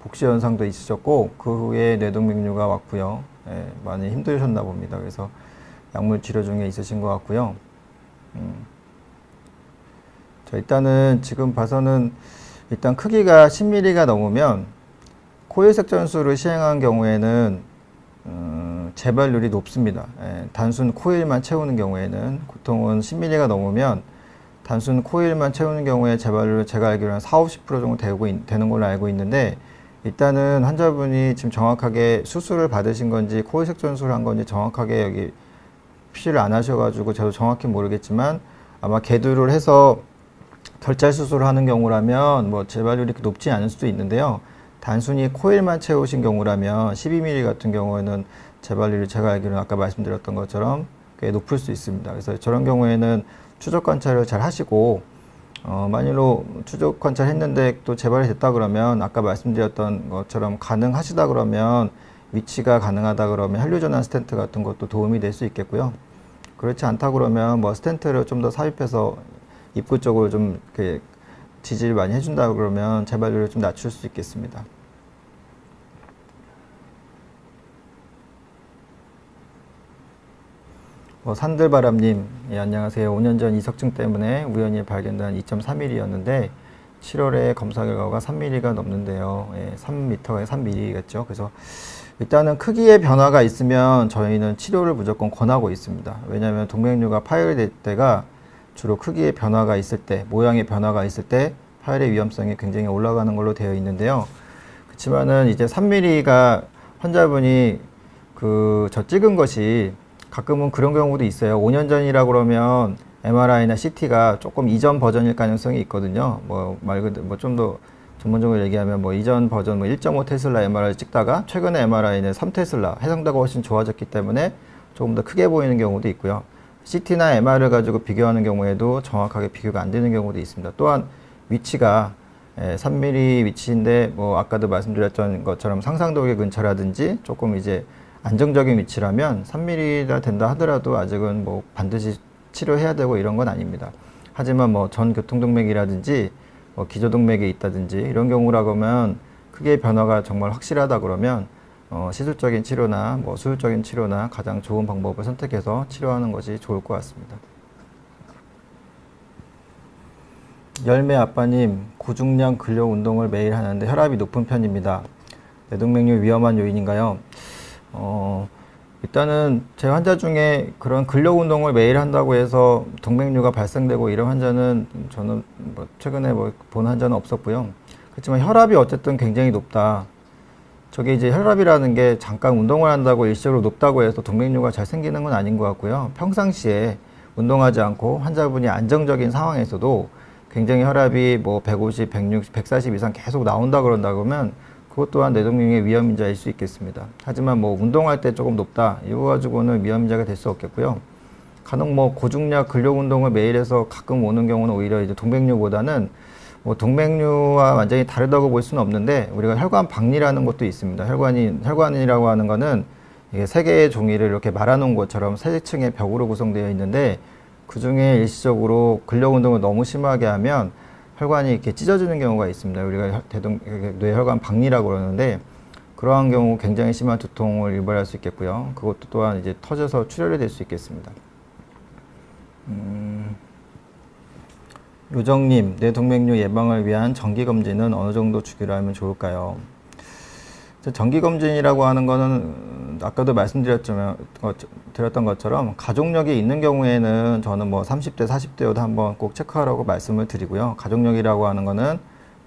복시 현상도 있으셨고 그 후에 뇌동맥류가 왔고요. 많이 힘드셨나 봅니다. 그래서 약물 치료 중에 있으신 것 같고요. 자, 일단은 지금 봐서는 일단 크기가 10mm가 넘으면 코일색전술을 시행한 경우에는 재발률이 높습니다. 단순 코일만 채우는 경우에는 보통은 10mm가 넘으면 단순 코일만 채우는 경우에 재발률 제가 알기로는 40, 50% 정도 되는 걸로 알고 있는데 일단은 환자분이 지금 정확하게 수술을 받으신 건지 코일색전술을 한 건지 정확하게 여기 표시를 안 하셔가지고 저도 정확히 모르겠지만 아마 개두를 해서 결찰 수술을 하는 경우라면 뭐 재발률이 높지 않을 수도 있는데요. 단순히 코일만 채우신 경우라면 12mm 같은 경우에는 재발률이 제가 알기로는 아까 말씀드렸던 것처럼 꽤 높을 수 있습니다. 그래서 저런 경우에는 추적 관찰을 잘 하시고 만일로 추적 관찰 했는데 또 재발이 됐다 그러면 아까 말씀드렸던 것처럼 가능하시다 그러면 위치가 가능하다 그러면 혈류전환 스텐트 같은 것도 도움이 될 수 있겠고요. 그렇지 않다 그러면 뭐 스텐트를 좀 더 삽입해서 입구 쪽으로 좀 이렇게 지지를 많이 해준다 그러면 재발률을 좀 낮출 수 있겠습니다. 산들바람님, 예, 안녕하세요. 5년 전 이석증 때문에 우연히 발견된 2.3mm였는데 7월에 검사 결과가 3mm가 넘는데요. 3m에 3mm겠죠. 그래서 일단은 크기의 변화가 있으면 저희는 치료를 무조건 권하고 있습니다. 왜냐하면 동맥류가 파열될 때가 주로 크기의 변화가 있을 때, 모양의 변화가 있을 때 파열의 위험성이 굉장히 올라가는 걸로 되어 있는데요. 그렇지만은 이제 3mm가 환자분이 저 찍은 것이 가끔은 그런 경우도 있어요. 5년 전이라 그러면 MRI나 CT가 조금 이전 버전일 가능성이 있거든요. 뭐 말 그대로 뭐 좀 더 전문적으로 얘기하면 뭐 이전 버전 1.5 테슬라 MRI 찍다가 최근에 MRI는 3 테슬라 해상도가 훨씬 좋아졌기 때문에 조금 더 크게 보이는 경우도 있고요. CT나 MR을 가지고 비교하는 경우에도 정확하게 비교가 안 되는 경우도 있습니다. 또한 위치가 3mm 위치인데 뭐 아까도 말씀드렸던 것처럼 상상도계 근처라든지 조금 이제 안정적인 위치라면 3mm가 된다 하더라도 아직은 뭐 반드시 치료해야 되고 이런 건 아닙니다. 하지만 뭐 전 교통동맥이라든지 뭐 기저동맥에 있다든지 이런 경우라고 하면 크게 변화가 정말 확실하다 그러면 시술적인 치료나 뭐 수술적인 치료나 가장 좋은 방법을 선택해서 치료하는 것이 좋을 것 같습니다. 열매 아빠님, 고중량 근력 운동을 매일 하는데 혈압이 높은 편입니다. 뇌동맥류 위험한 요인인가요? 일단은 제 환자 중에 그런 근력 운동을 매일 한다고 해서 동맥류가 발생되고 이런 환자는 저는 뭐 최근에 뭐 본 환자는 없었고요. 그렇지만 혈압이 어쨌든 굉장히 높다. 저게 이제 혈압이라는 게 잠깐 운동을 한다고 일시적으로 높다고 해서 동맥류가 잘 생기는 건 아닌 것 같고요. 평상시에 운동하지 않고 환자분이 안정적인 상황에서도 굉장히 혈압이 뭐 150, 160, 140 이상 계속 나온다 그런다 그러면 그것 또한 뇌동맥류의 위험인자일 수 있겠습니다. 하지만 뭐 운동할 때 조금 높다 이거 가지고는 위험인자가 될 수 없겠고요. 간혹 뭐 고중량 근력 운동을 매일 해서 가끔 오는 경우는 오히려 이제 동맥류보다는 뭐 동맥류와 완전히 다르다고 볼 수는 없는데 우리가 혈관 박리라는 것도 있습니다. 혈관이라고 하는 거는 이게 세 개의 종이를 이렇게 말아놓은 것처럼 세 층의 벽으로 구성되어 있는데 그 중에 일시적으로 근력 운동을 너무 심하게 하면 혈관이 이렇게 찢어지는 경우가 있습니다. 우리가 뇌혈관 박리라고 그러는데 그러한 경우 굉장히 심한 두통을 유발할 수 있겠고요. 그것도 또한 이제 터져서 출혈이 될 수 있겠습니다. 요정님, 뇌동맥류 예방을 위한 정기검진은 어느 정도 주기로 하면 좋을까요? 정기검진이라고 하는 거는 아까도 말씀드렸던 것처럼 가족력이 있는 경우에는 저는 뭐 30대, 40대여도 한번 꼭 체크하라고 말씀을 드리고요. 가족력이라고 하는 거는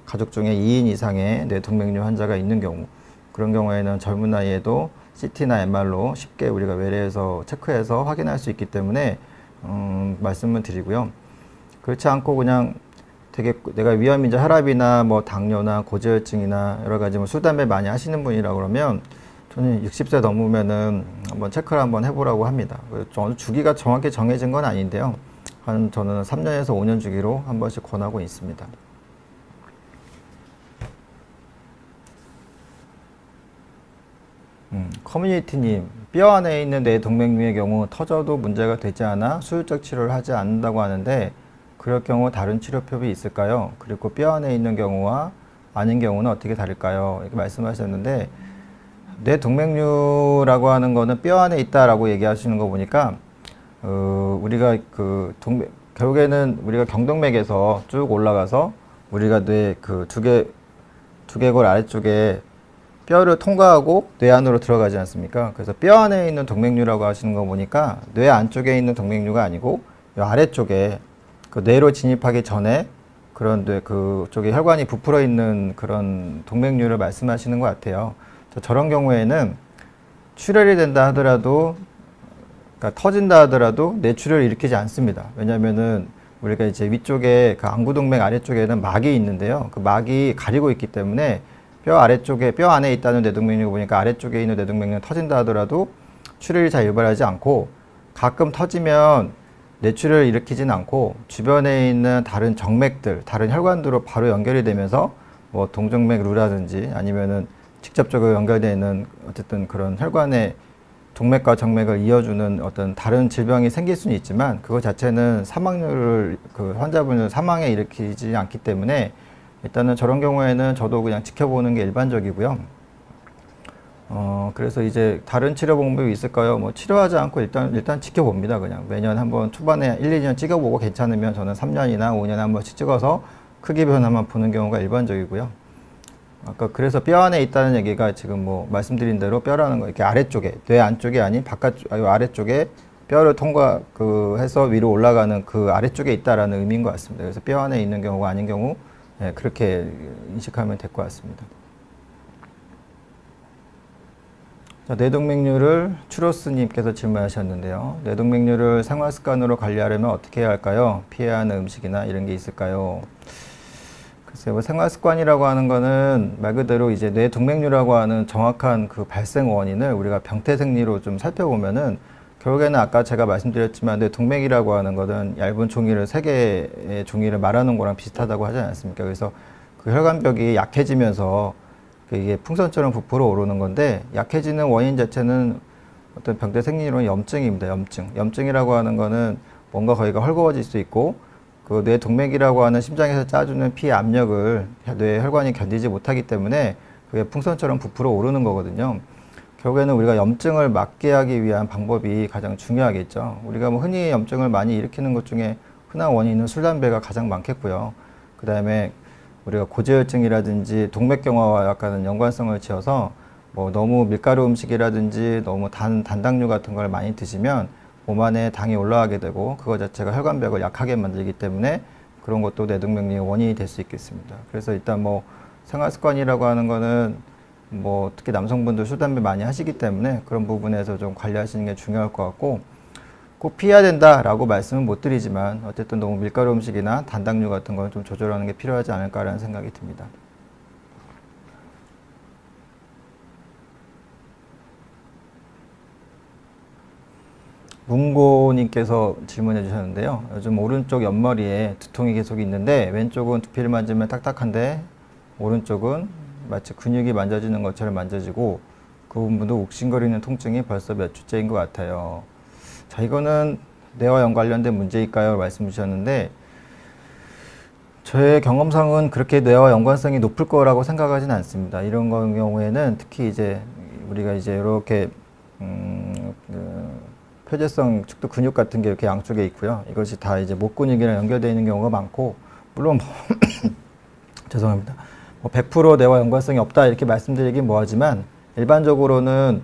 가족 중에 2인 이상의 뇌동맥류 환자가 있는 경우, 그런 경우에는 젊은 나이에도 CT나 MR로 쉽게 우리가 외래에서 체크해서 확인할 수 있기 때문에 말씀을 드리고요. 그렇지 않고 그냥 되게 내가 위험인자 혈압이나 뭐 당뇨나 고지혈증이나 여러 가지 뭐 술, 담배 많이 하시는 분이라 그러면 저는 60세 넘으면은 한번 체크를 한번 해보라고 합니다. 주기가 정확히 정해진 건 아닌데요. 저는 3년에서 5년 주기로 한 번씩 권하고 있습니다. 커뮤니티님, 뼈 안에 있는 뇌동맥류의 경우 터져도 문제가 되지 않아 수술적 치료를 하지 않는다고 하는데 그럴 경우 다른 치료법이 있을까요? 그리고 뼈 안에 있는 경우와 아닌 경우는 어떻게 다를까요? 이렇게 말씀하셨는데 뇌동맥류라고 하는 거는 뼈 안에 있다라고 얘기하시는 거 보니까 우리가 결국에는 우리가 경동맥에서 쭉 올라가서 우리가 뇌 두개골 아래쪽에 뼈를 통과하고 뇌 안으로 들어가지 않습니까? 그래서 뼈 안에 있는 동맥류라고 하시는 거 보니까 뇌 안쪽에 있는 동맥류가 아니고 이 아래쪽에 그 뇌로 진입하기 전에 그런 그쪽에 혈관이 부풀어 있는 그런 동맥류를 말씀하시는 것 같아요. 저런 경우에는 출혈이 된다 하더라도, 그러니까 터진다 하더라도 뇌출혈을 일으키지 않습니다. 왜냐면은 우리가 이제 위쪽에 그 안구동맥 아래쪽에는 막이 있는데요. 그 막이 가리고 있기 때문에 뼈 안에 있다는 뇌동맥류 보니까 아래쪽에 있는 뇌동맥류는 터진다 하더라도 출혈이 잘 유발하지 않고 가끔 터지면 뇌출혈을 일으키진 않고 주변에 있는 다른 정맥들, 다른 혈관들로 바로 연결이 되면서 뭐 동정맥류라든지 아니면은 직접적으로 연결되어 있는 어쨌든 그런 혈관의 동맥과 정맥을 이어주는 어떤 다른 질병이 생길 수는 있지만 그거 자체는 사망률을 환자분을 사망에 일으키지 않기 때문에 일단은 저런 경우에는 저도 그냥 지켜보는 게 일반적이고요. 그래서 이제 다른 치료 방법이 있을까요? 뭐 치료하지 않고 일단 지켜봅니다. 그냥 매년 한번 초반에 1, 2년 찍어보고 괜찮으면 저는 3년이나 5년에 한 번씩 찍어서 크기 변화만 보는 경우가 일반적이고요. 아까 그래서 뼈 안에 있다는 얘기가 지금 뭐 말씀드린 대로 뼈라는 거 이렇게 아래쪽에 뇌 안쪽이 아닌 아래쪽에 뼈를 해서 위로 올라가는 그 아래쪽에 있다라는 의미인 것 같습니다. 그래서 뼈 안에 있는 경우가 아닌 경우 그렇게 인식하면 될 것 같습니다. 자, 뇌동맥류를 추로스님께서 질문하셨는데요. 뇌동맥류를 생활습관으로 관리하려면 어떻게 해야 할까요? 피해야 하는 음식이나 이런 게 있을까요? 글쎄요, 뭐 생활습관이라고 하는 거는 말 그대로 이제 뇌동맥류라고 하는 정확한 그 발생 원인을 우리가 병태생리로 좀 살펴보면은 결국에는 아까 제가 말씀드렸지만 뇌동맥이라고 하는 거는 얇은 종이를 3개의 종이를 말하는 거랑 비슷하다고 하지 않습니까? 그래서 그 혈관벽이 약해지면서 이게 풍선처럼 부풀어 오르는 건데 약해지는 원인 자체는 어떤 병태 생리로는 염증입니다. 염증이라고 하는 거는 뭔가 거기가 헐거워질 수 있고 그 뇌동맥이라고 하는 심장에서 짜주는 피 압력을 뇌 혈관이 견디지 못하기 때문에 그게 풍선처럼 부풀어 오르는 거거든요. 결국에는 우리가 염증을 막게 하기 위한 방법이 가장 중요하겠죠. 우리가 뭐 흔히 염증을 많이 일으키는 것 중에 흔한 원인은 술, 담배가 가장 많겠고요. 그 다음에 우리가 고지혈증이라든지 동맥경화와 약간은 연관성을 지어서 뭐 너무 밀가루 음식이라든지 너무 단당류 같은 걸 많이 드시면 몸 안에 당이 올라가게 되고 그거 자체가 혈관벽을 약하게 만들기 때문에 그런 것도 뇌동맥류의 원인이 될 수 있겠습니다. 그래서 일단 뭐 생활습관이라고 하는 거는 뭐 특히 남성분들 술, 담배 많이 하시기 때문에 그런 부분에서 좀 관리하시는 게 중요할 것 같고 꼭 피해야 된다라고 말씀은 못 드리지만 어쨌든 너무 밀가루 음식이나 단당류 같은 건 좀 조절하는 게 필요하지 않을까라는 생각이 듭니다. 문고님께서 질문해 주셨는데요. 요즘 오른쪽 옆머리에 두통이 계속 있는데 왼쪽은 두피를 만지면 딱딱한데 오른쪽은 마치 근육이 만져지는 것처럼 만져지고 그 부분도 욱신거리는 통증이 벌써 몇 주째인 것 같아요. 자, 이거는 뇌와 관련된 문제일까요? 말씀 주셨는데 저의 경험상은 그렇게 뇌와 연관성이 높을 거라고 생각하진 않습니다. 이런 경우에는 특히 이제 우리가 이제 이렇게 표재성 축도 근육 같은 게 이렇게 양쪽에 있고요. 이것이 다 이제 목 근육이랑 연결되어 있는 경우가 많고, 물론 죄송합니다. 100% 뇌와 연관성이 없다 이렇게 말씀드리긴 뭐하지만 일반적으로는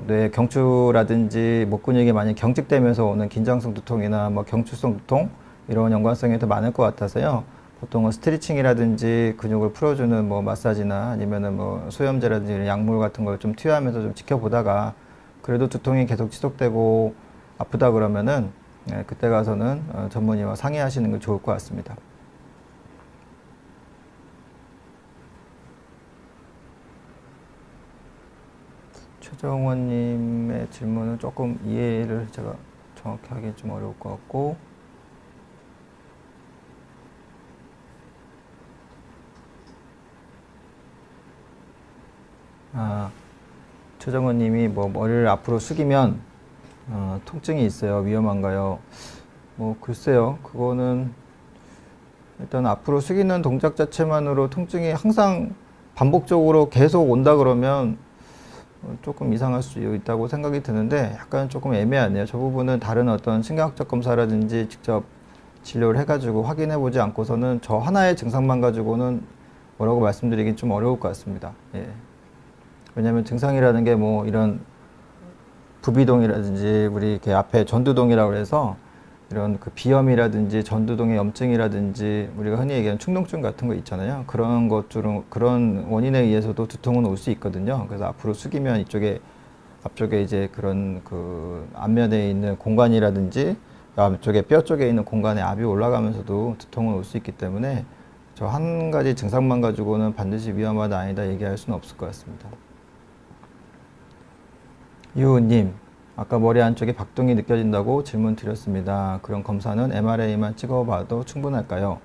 뇌 경추라든지 목 근육이 많이 경직되면서 오는 긴장성 두통이나 경추성 두통 이런 연관성이 더 많을 것 같아서요. 보통은 스트레칭이라든지 근육을 풀어주는 마사지나 아니면은 수염제라든지 이런 약물 같은 걸 좀 투여하면서 좀 지켜보다가 그래도 두통이 계속 지속되고 아프다 그러면은 그때 가서는 전문의와 상의하시는 게 좋을 것 같습니다. 최정원님의 질문은 조금 이해를 제가 정확히 하기 좀 어려울 것 같고, 최정원님이 머리를 앞으로 숙이면 통증이 있어요. 위험한가요? 글쎄요. 그거는 일단 앞으로 숙이는 동작 자체만으로 통증이 항상 반복적으로 계속 온다 그러면 조금 이상할 수 있다고 생각이 드는데 약간 조금 애매하네요. 저 부분은 다른 어떤 신경학적 검사라든지 직접 진료를 해가지고 확인해 보지 않고서는 저 하나의 증상만 가지고는 뭐라고 말씀드리긴 좀 어려울 것 같습니다. 예. 왜냐하면 증상이라는 게 이런 부비동이라든지 우리 이렇게 앞에 전두동이라고 해서 이런 그 비염이라든지 전두동의 염증이라든지 우리가 흔히 얘기하는 충동증 같은 거 있잖아요. 그런 것들은 그런 원인에 의해서도 두통은 올 수 있거든요. 그래서 앞으로 숙이면 이쪽에 앞쪽에 이제 그런 그 안면에 있는 공간이라든지 앞쪽에 뼈 쪽에 있는 공간에 압이 올라가면서도 두통은 올 수 있기 때문에 저 한 가지 증상만 가지고는 반드시 위험하다 아니다 얘기할 수는 없을 것 같습니다. 유우님, 아까 머리 안쪽에 박동이 느껴진다고 질문 드렸습니다. 그런 검사는 MRA만 찍어봐도 충분할까요?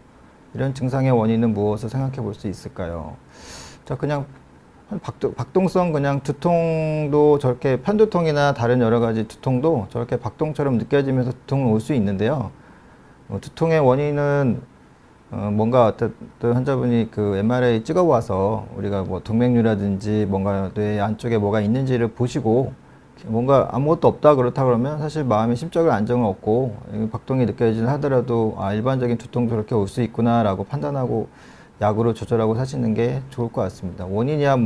이런 증상의 원인은 무엇을 생각해 볼 수 있을까요? 자, 그냥 박동성 그냥 두통도 저렇게 편두통이나 다른 여러 가지 두통도 저렇게 박동처럼 느껴지면서 두통은 올 수 있는데요. 두통의 원인은 뭔가 어떤 환자분이 그 MRA 찍어와서 우리가 동맥류라든지 뭔가 뇌 안쪽에 뭐가 있는지를 보시고 뭔가 아무것도 없다 그렇다 그러면 사실 마음의 심적인 안정은 없고 박동이 느껴지긴 하더라도 일반적인 두통도 그렇게 올 수 있구나 라고 판단하고 약으로 조절하고 사시는 게 좋을 것 같습니다. 원인이야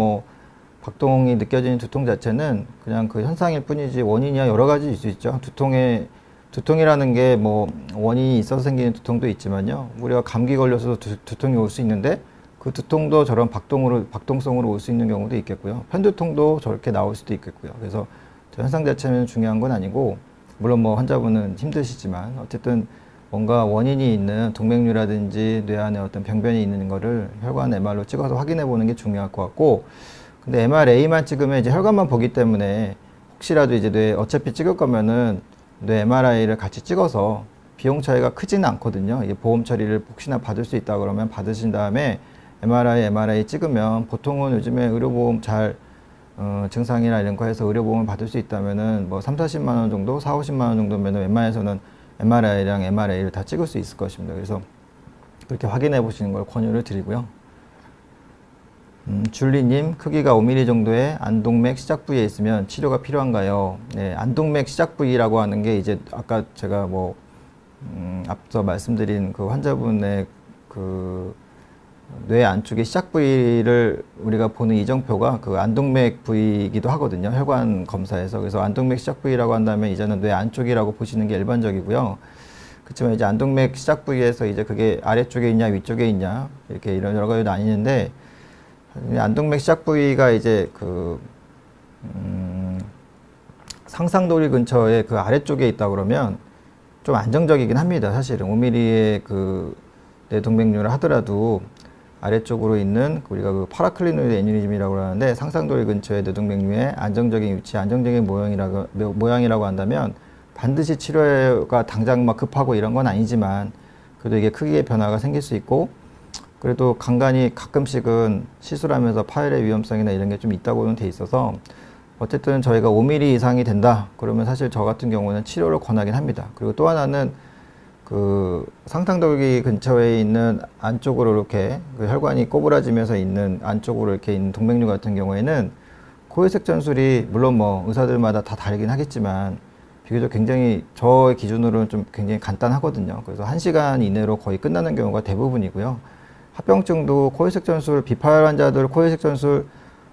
박동이 느껴지는 두통 자체는 그냥 그 현상일 뿐이지 원인이야 여러 가지일 수 있죠. 두통이라는 게 원인이 있어서 생기는 두통도 있지만요. 우리가 감기 걸려서 두통이 올 수 있는데 그 두통도 저런 박동성으로 올 수 있는 경우도 있겠고요. 편두통도 저렇게 나올 수도 있겠고요. 그래서 현상 자체는 중요한 건 아니고, 물론 환자분은 힘드시지만 어쨌든 뭔가 원인이 있는 동맥류라든지 뇌 안에 어떤 병변이 있는 거를 혈관 MR로 찍어서 확인해 보는 게 중요할 것 같고, 근데 MRA만 찍으면 이제 혈관만 보기 때문에 혹시라도 이제 뇌 어차피 찍을 거면은 뇌 MRI를 같이 찍어서 비용 차이가 크지는 않거든요. 이게 보험 처리를 혹시나 받을 수 있다 그러면 받으신 다음에 MRI 찍으면 보통은 요즘에 의료보험 증상이나 이런 거 해서 의료보험을 받을 수 있다면은 3, 40만 원 정도, 4, 50만 원 정도면 웬만해서는 MRI랑 MRA를 다 찍을 수 있을 것입니다. 그래서 그렇게 확인해 보시는 걸 권유를 드리고요. 줄리님, 크기가 5mm 정도의 안동맥 시작 부위에 있으면 치료가 필요한가요? 네, 안동맥 시작 부위라고 하는 게 이제 아까 제가 앞서 말씀드린 그 환자분의 그 뇌 안쪽의 시작 부위를 우리가 보는 이정표가 그 안동맥 부위이기도 하거든요. 혈관 검사에서. 그래서 안동맥 시작 부위라고 한다면 이제는 뇌 안쪽이라고 보시는 게 일반적이고요. 그렇지만 이제 안동맥 시작 부위에서 이제 그게 아래쪽에 있냐 위쪽에 있냐 이렇게 이런 여러 가지 나뉘는데, 안동맥 시작 부위가 이제 그 상상도리 근처에 그 아래쪽에 있다 그러면 좀 안정적이긴 합니다. 사실은 5mm의 그 뇌동맥류를 하더라도 아래쪽으로 있는 우리가 그 파라클리노이드 애뉴리즘이라고 하는데 상상도리 근처의 뇌동맥류의 안정적인 위치, 안정적인 모양이라고 한다면 반드시 치료가 당장 급하고 이런 건 아니지만 그래도 이게 크기의 변화가 생길 수 있고, 그래도 간간이 가끔씩은 시술하면서 파열의 위험성이나 이런 게 좀 있다고는 돼 있어서 어쨌든 저희가 5mm 이상이 된다 그러면 사실 저 같은 경우는 치료를 권하긴 합니다. 그리고 또 하나는 그 상상돌기 근처에 있는 안쪽으로 이렇게 그 혈관이 꼬부라지면서 있는 안쪽으로 이렇게 있는 동맥류 같은 경우에는 코회색 전술이 물론 뭐 의사들마다 다 다르긴 하겠지만 비교적 굉장히 저 기준으로는 좀 굉장히 간단하거든요. 그래서 1시간 이내로 거의 끝나는 경우가 대부분이고요. 합병증도 코회색 전술, 비파열 환자들 코회색 전술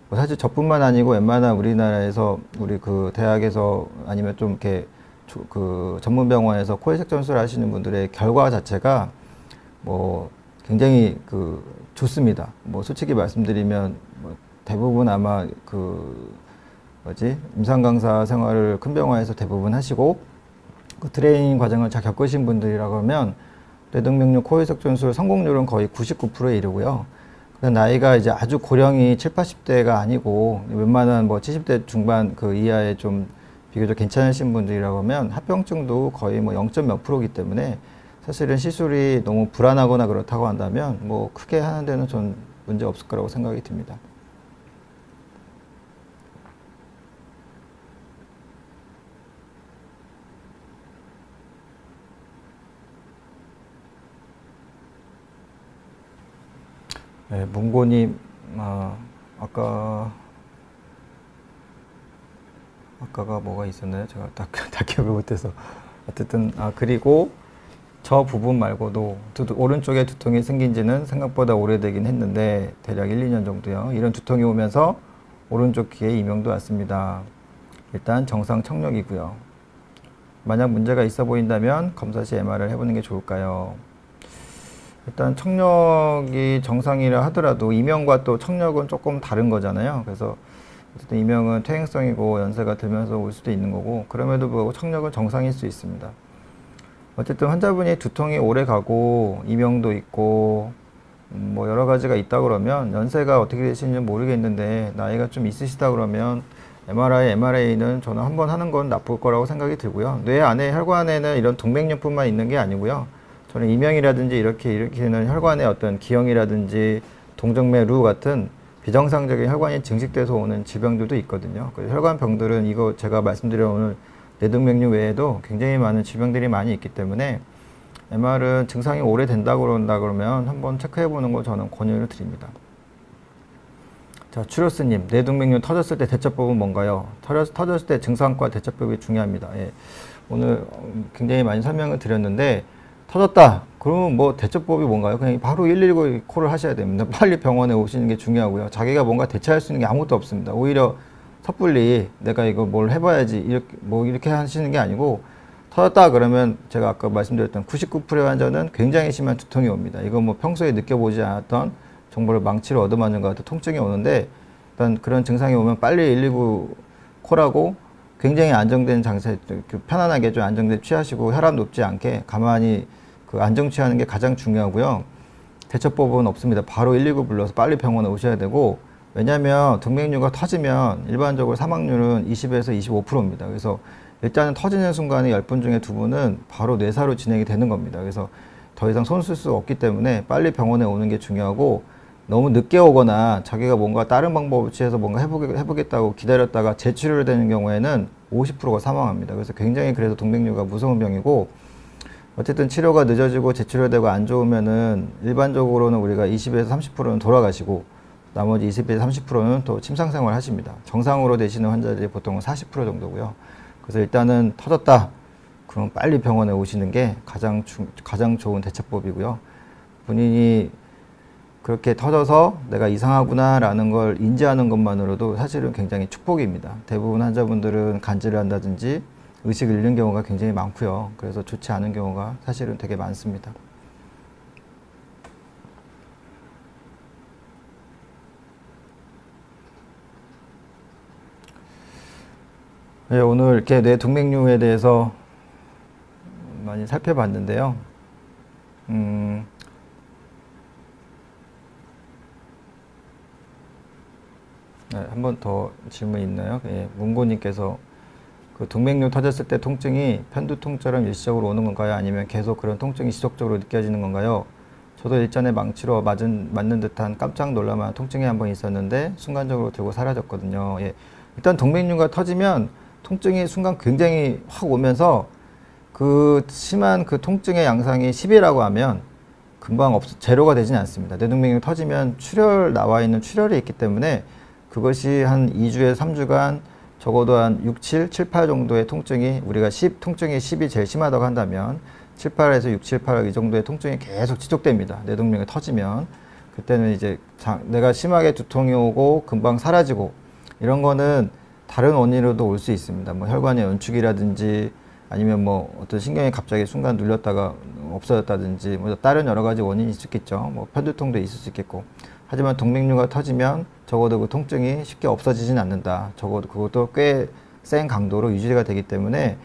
뭐 사실 저뿐만 아니고 웬만한 우리나라에서 우리 그 대학에서 아니면 좀 이렇게 그 전문 병원에서 코회색 전술 하시는 분들의 결과 자체가 뭐 굉장히 그 좋습니다. 뭐 솔직히 말씀드리면 뭐 대부분 아마 그 뭐지 임상 강사 생활을 큰 병원에서 대부분 하시고 그 트레이닝 과정을 잘 겪으신 분들이라고 하면 뇌동맥류 코회색 전술 성공률은 거의 99%에 이르고요. 나이가 이제 아주 고령이 7, 80대가 아니고 웬만한 뭐 70대 중반 그 이하의 좀 비교적 괜찮으신 분들이라고 하면 합병증도 거의 뭐 0. 몇 %이기 때문에 사실은 시술이 너무 불안하거나 그렇다고 한다면 뭐 크게 하는 데는 전 문제 없을 거라고 생각이 듭니다. 네, 문고님, 아까가 뭐가 있었나요? 제가 다 기억을 못해서. 어쨌든, 그리고 저 부분 말고도 오른쪽에 두통이 생긴 지는 생각보다 오래되긴 했는데, 대략 1, 2년 정도요. 이런 두통이 오면서 오른쪽 귀에 이명도 왔습니다. 일단 정상 청력이고요. 만약 문제가 있어 보인다면 검사 시 MR을 해보는 게 좋을까요? 일단 청력이 정상이라 하더라도 이명과 또 청력은 조금 다른 거잖아요. 그래서 어쨌든 이명은 퇴행성이고 연세가 들면서 올 수도 있는 거고 그럼에도 불구하고 청력은 정상일 수 있습니다. 어쨌든 환자분이 두통이 오래 가고 이명도 있고 뭐 여러 가지가 있다 그러면 연세가 어떻게 되시는지 모르겠는데 나이가 좀 있으시다 그러면 MRI는 저는 한번 하는 건 나쁠 거라고 생각이 들고요. 뇌 안에 혈관에는 이런 동맥류뿐만 있는 게 아니고요. 저는 이명이라든지 이렇게 일으키는 혈관의 어떤 기형이라든지 동정맥류 같은 비정상적인 혈관이 증식돼서 오는 질병들도 있거든요. 혈관병들은 이거 제가 말씀드린 오늘 뇌동맥류 외에도 굉장히 많은 질병들이 많이 있기 때문에 MR은 증상이 오래 된다고 그런다 그러면 한번 체크해 보는 거 저는 권유를 드립니다. 자, 추로스님, 뇌동맥류 터졌을 때 대처법은 뭔가요? 터졌을 때 증상과 대처법이 중요합니다. 예, 오늘 굉장히 많이 설명을 드렸는데 터졌다. 그러면 뭐 대처법이 뭔가요? 그냥 바로 119 콜을 하셔야 됩니다. 빨리 병원에 오시는 게 중요하고요. 자기가 뭔가 대처할 수 있는 게 아무것도 없습니다. 오히려 섣불리 내가 이거 뭘 해봐야지 이렇게 하시는 게 아니고 터졌다 그러면 제가 아까 말씀드렸던 99%의 환자는 굉장히 심한 두통이 옵니다. 이거 뭐 평소에 느껴보지 않았던 정보를 망치로 얻어맞는 것 같은 통증이 오는데 일단 그런 증상이 오면 빨리 119 콜하고 굉장히 안정된 장세, 편안하게 좀 안정된 취하시고 혈압 높지 않게 가만히 그 안정 취하는 게 가장 중요하고요. 대처법은 없습니다. 바로 119 불러서 빨리 병원에 오셔야 되고 왜냐하면 동맥류가 터지면 일반적으로 사망률은 20에서 25%입니다. 그래서 일단은 터지는 순간에 10분 중에 2분은 바로 뇌사로 진행이 되는 겁니다. 그래서 더 이상 손 쓸 수 없기 때문에 빨리 병원에 오는 게 중요하고 너무 늦게 오거나 자기가 뭔가 다른 방법을 취해서 뭔가 해보겠다고 기다렸다가 재치료를 되는 경우에는 50%가 사망합니다. 그래서 굉장히 그래서 동맥류가 무서운 병이고 어쨌든 치료가 늦어지고 재치료되고 안 좋으면은 일반적으로는 우리가 20에서 30%는 돌아가시고 나머지 20에서 30%는 또 침상생활 하십니다. 정상으로 되시는 환자들이 보통 40% 정도고요. 그래서 일단은 터졌다. 그럼 빨리 병원에 오시는 게 가장 좋은 대처법이고요. 본인이 그렇게 터져서 내가 이상하구나 라는 걸 인지하는 것만으로도 사실은 굉장히 축복입니다. 대부분 환자분들은 간질을 한다든지 의식을 잃는 경우가 굉장히 많고요. 그래서 좋지 않은 경우가 사실은 되게 많습니다. 네, 오늘 이렇게 뇌동맥류에 대해서 많이 살펴봤는데요. 네, 한 번 더 질문 있나요? 예, 문고님께서 그 동맥류 터졌을 때 통증이 편두통처럼 일시적으로 오는 건가요? 아니면 계속 그런 통증이 지속적으로 느껴지는 건가요? 저도 일전에 망치로 맞는 듯한 깜짝 놀랄만한 통증이 한 번 있었는데 순간적으로 들고 사라졌거든요. 예, 일단 동맥류가 터지면 통증이 순간 굉장히 확 오면서 그 심한 그 통증의 양상이 10이라고 하면 금방 제로가 되지는 않습니다. 뇌동맥류 터지면 출혈 나와 있는 출혈이 있기 때문에 그것이 한 2주에서 3주간 적어도 한 6, 7, 7, 8 정도의 통증이 우리가 통증이 10이 제일 심하다고 한다면 7, 8에서 6, 7, 8 이 정도의 통증이 계속 지속됩니다. 뇌동맥이 터지면 그때는 이제 내가 심하게 두통이 오고 금방 사라지고 이런 거는 다른 원인으로도 올 수 있습니다. 뭐 혈관의 연축이라든지 아니면 뭐 어떤 신경이 갑자기 순간 눌렸다가 없어졌다든지 뭐 다른 여러 가지 원인이 있을 수 있겠죠. 뭐 편두통도 있을 수 있겠고. 하지만 동맥류가 터지면 적어도 그 통증이 쉽게 없어지진 않는다. 적어도 그것도 꽤 센 강도로 유지가 되기 때문에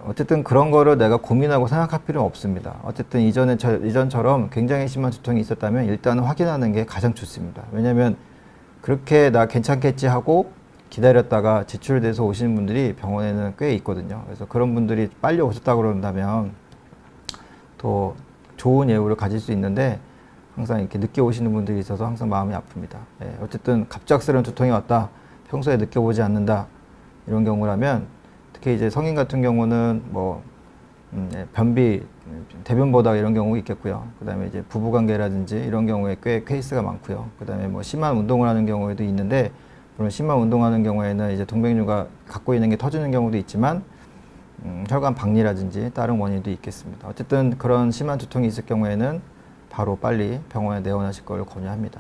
어쨌든 그런 거를 내가 고민하고 생각할 필요는 없습니다. 어쨌든 이전처럼 굉장히 심한 두통이 있었다면 일단 확인하는 게 가장 좋습니다. 왜냐면 그렇게 나 괜찮겠지 하고 기다렸다가 지출돼서 오시는 분들이 병원에는 꽤 있거든요. 그래서 그런 분들이 빨리 오셨다고 그런다면 더 좋은 예후를 가질 수 있는데 항상 이렇게 늦게 오시는 분들이 있어서 항상 마음이 아픕니다. 예, 어쨌든 갑작스러운 두통이 왔다. 평소에 느껴보지 않는다. 이런 경우라면 특히 이제 성인 같은 경우는 뭐 변비, 대변보다 이런 경우 있겠고요. 그 다음에 이제 부부관계라든지 이런 경우에 꽤 케이스가 많고요. 그 다음에 뭐 심한 운동을 하는 경우에도 있는데 물론 심한 운동하는 경우에는 이제 동맥류가 갖고 있는 게 터지는 경우도 있지만 혈관 박리라든지 다른 원인도 있겠습니다. 어쨌든 그런 심한 두통이 있을 경우에는 바로 빨리 병원에 내원하실 걸 권유합니다.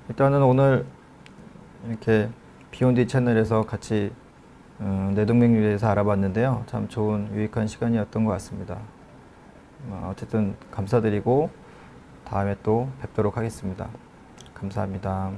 일단은 오늘 이렇게 비욘디 채널에서 같이 뇌동맥류에 대해서 알아봤는데요. 참 좋은 유익한 시간이었던 것 같습니다. 어쨌든 감사드리고 다음에 또 뵙도록 하겠습니다. 감사합니다.